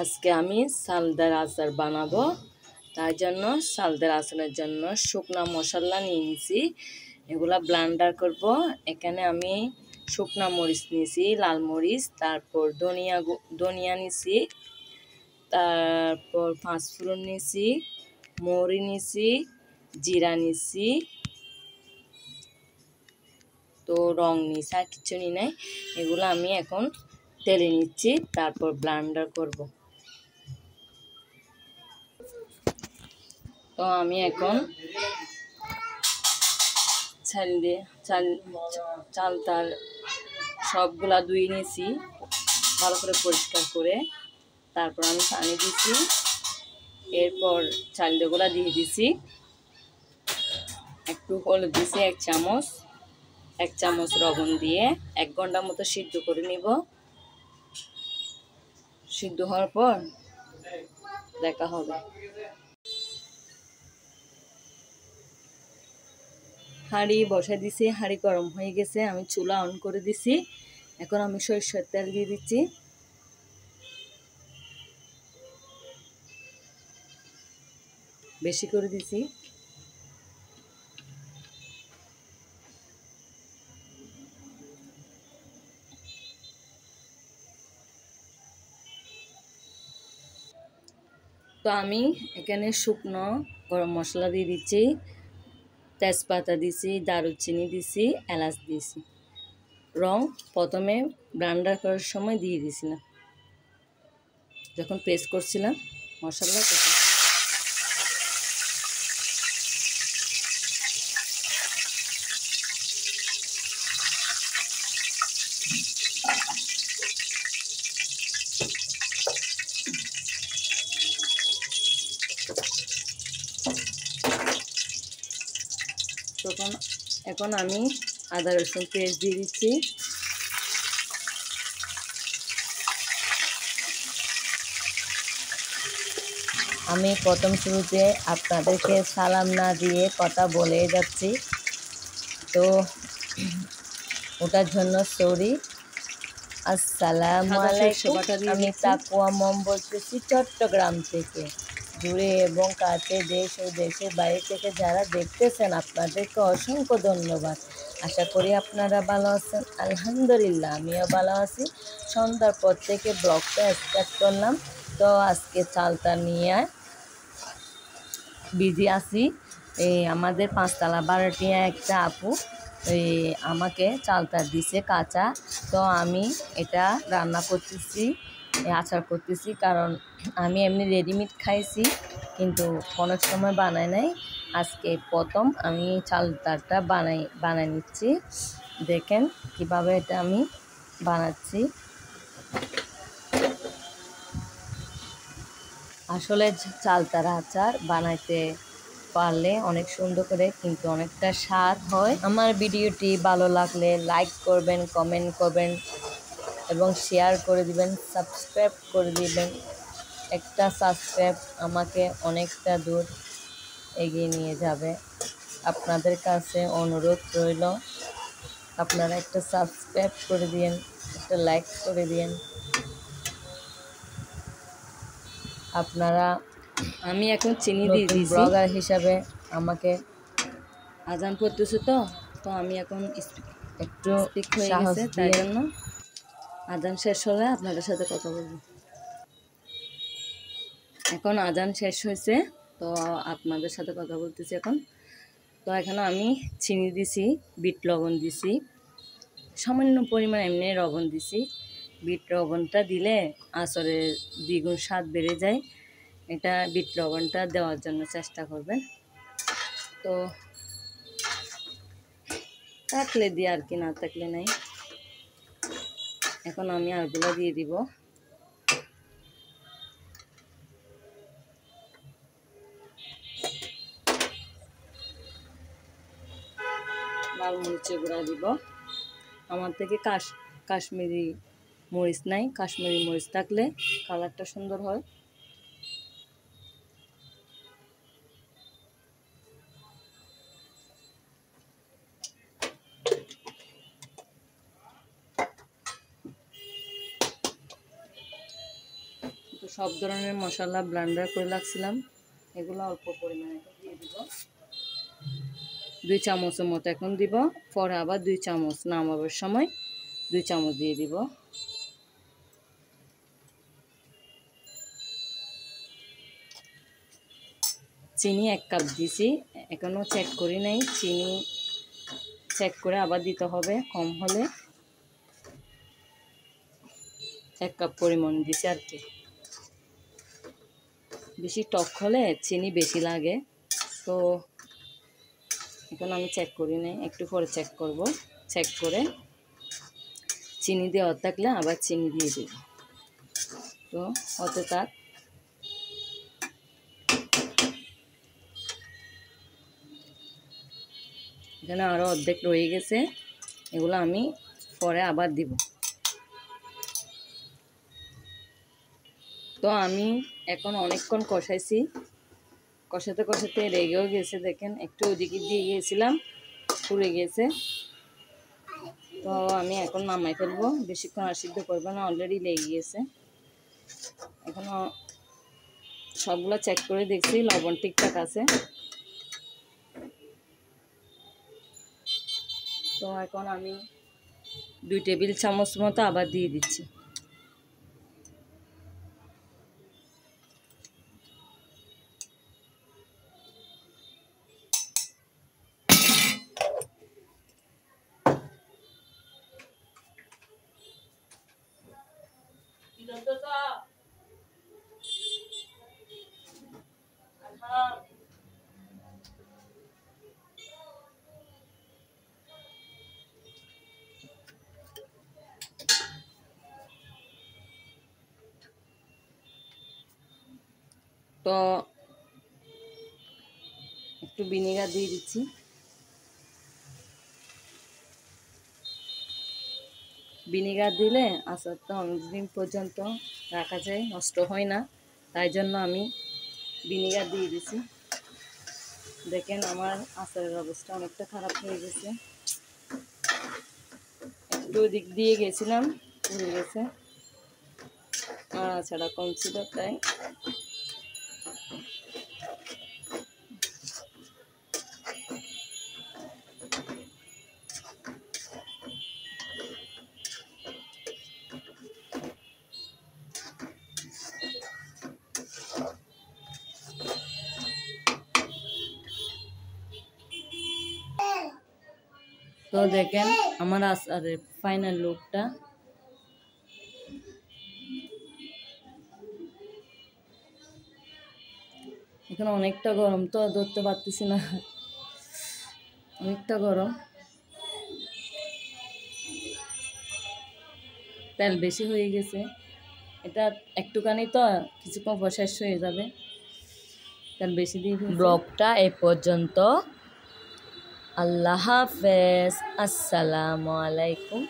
আজকে আমি চালতার আচার বানাবো। তাই জন্য চালতার আচারের জন্য শুকনা মশলা নিয়ে নিয়েছি, এগুলা ব্লেন্ডার করব। এখানে আমি শুকনা মরিচ নিয়েছি, লাল মরিচ, তারপর ধনিয়া নিয়েছি, তারপর পাঁচফোড়ন নিয়েছি, মৌরি নিয়েছি, জিরা নিয়েছি, তো রং নিয়েছি, আর কিছু নিই নাই। এগুলো আমি এখন তেলে নিচ্ছি, তারপর ব্লেন্ডার করব। তো আমি এখন চালতার সবগুলা ধুয়ে নিয়েছি ভালো করে পরিষ্কার করে, তারপর আমি পানি দিছি, এরপর চালগুলা দিয়ে দিছি, একটু হলুদ দিছি এক চামচ লবণ দিয়ে 1 ঘন্টার মতো সিদ্ধ করে নিব। সিদ্ধ হওয়ার পর দেখা হবে। হাঁড়ি বসাই দিছি, হাঁড়ি গরম হয়ে গেছে, আমি চুলা অন করে দিছি। এখন আমি সরিষার তেল দিয়ে দিচ্ছি। বেশি করে দিছি। তো আমি এখানে শুকনো গরম মশলা দিয়ে দিচ্ছি, তেজপাতা দিছি, দারুচিনি দিছি, এলাচ দিছি। রং প্রথমে ব্লেন্ডার করার সময় দিয়ে দিছিলাম, যখন পেস্ট করছিলাম মশলা তখন। এখন আমি আদা রসুন পেস্ট দিয়ে দিচ্ছি। আমি প্রথম শুরুতে আপনাদেরকে সালাম না দিয়ে কথা বলে যাচ্ছি, তো ওটার জন্য সরি। আসসালামু আলাইকুম। আমি তাকুয়া মম বলতেছি চট্টগ্রাম থেকে। দূরে এবং কাছে, দেশ ও দেশের বাইরে থেকে যারা দেখতেছেন আপনাদেরকে অসংখ্য ধন্যবাদ। আশা করি আপনারা ভালো আছেন। আলহামদুলিল্লাহ আমিও ভালো আছি। সন্ধ্যার পর থেকে ব্লগটা স্টার্ট করলাম। তো আজকে চালটা নিয়ে বিজি আছি। এই আমাদের 5 তলা ভাড়াটিয়া একটা আপু আমাকে চালটা দিছে কাঁচা। তো আমি এটা রান্না করতেছি, আচার করতেছি, কারণ আমি এমনি রেডিমেড খাইছি কিন্তু অনেক সময় বানাই নাই। আজকে প্রথম আমি চালটাটা বানাই নিচ্ছি। দেখেন কিভাবে এটা আমি বানাচ্ছি। আসলে চালতার আচার বানাইতে পারলে অনেক সুন্দর করে কিন্তু অনেকটা স্বাদ হয়। আমার ভিডিওটি ভালো লাগলে লাইক করবেন, কমেন্ট করবেন এবং শেয়ার করে দিবেন, সাবস্ক্রাইব করে দিবেন। একটা সাবস্ক্রাইব আমাকে অনেকটা দূর এগিয়ে নিয়ে যাবে। আপনাদের কাছে অনুরোধ রইল, আপনারা একটা সাবস্ক্রাইব করে দিন, একটা লাইক করে দিন। আপনারা, আমি এখন চিনি দিয়ে দিয়েছি। ব্লগার হিসাবে আমাকে আজান করতেছে, তো আমি এখন একটু হয়ে গেছে, তাই জন্য আজান শেষ হলে আপনাদের সাথে কথা বলবো। এখন আজান শেষ হয়েছে, তো আপনাদের সাথে কথা বলতেছি এখন। তো এখানে আমি চিনি দিছি, বিট লবণ দিছি, সামান্য পরিমাণ এমনি লবণ দিছি। বিট লবণটা দিলে আচারের দ্বিগুণ স্বাদ বেড়ে যায়। এটা বিট লবণটা দেওয়ার জন্য চেষ্টা করবেন। তো থাকলে দিয়ে আর কি, না থাকলে নাই। এখন আমি আরগুলো দিয়ে দিব। লাল মরিচের গুঁড়া দিব। আমার থেকে কাশ্মীরি মরিচ নাই, কাশ্মীরি মরিচ থাকলে কালারটা সুন্দর হয়। সব ধরনের মশলা ব্লেন্ডার করে রাখছিলাম, এগুলো অল্প পরিমাণে দিয়ে দিব, 2 চামচের মতো এখন দিব, পরে আবার 2 চামচ নামাবার সময় 2 চামচ দিয়ে দিব। চিনি 1 কাপ দিছি, এখনও চেক করি নাই, চিনি চেক করে আবার দিতে হবে, কম হলে 1 কাপ পরিমাণ দিছি আর কি। বেশি টক হলে চিনি বেশি লাগে, তো এখন আমি চেক করি নাই, একটু পরে চেক করব। চেক করে চিনি দেওয়া থাকলে আবার চিনি দিয়ে দেব। তো হতে থাক। এখানে আরও অর্ধেক রয়ে গেছে, এগুলো আমি পরে আবার দিব। তো আমি এখন অনেকক্ষণ কষাইছি, কষাতে কষাতে রেগেও গেছে, দেখেন একটু ওদিকে দিয়ে গিয়েছিলাম, পুড়ে গেছে। তো আমি এখন নামাই ফেলবো, বেশিক্ষণ আর সিদ্ধ করবো না, অলরেডি লেগে গিয়েছে। এখনও সবগুলো চেক করে দেখছি লবণ ঠিকঠাক আছে। তো এখন আমি 2 টেবিল চামচ মতো আবার দিয়ে দিচ্ছি। তো একটু ভিনেগার দিয়ে দিচ্ছি, ভিনেগার দিলে আচারটা অনেকদিন পর্যন্ত রাখা যায়, নষ্ট হয় না, তাই জন্য আমি ভিনেগার দিয়ে দিচ্ছি। দেখেন আমার আচারের অবস্থা অনেকটা খারাপ হয়ে গেছে, একটু দিক দিয়ে গেছিলাম, পুড়ে গেছে, আর আচারটা কম ছিল তাই। তো দেখেন আমার আচারের ফাইনাল লুকটা। এখন অনেকটা গরম, তো ধরতে পারতেছি না, অনেকটা গরম, তেল বেশি হয়ে গেছে। এটা একটুখানি তো কিছুক্ষণ পর শেষ হয়ে যাবে, তেল বেশি দিয়ে। ব্লগটা এ পর্যন্ত, আল্লাহ হাফেজ, আসসালামু আলাইকুম।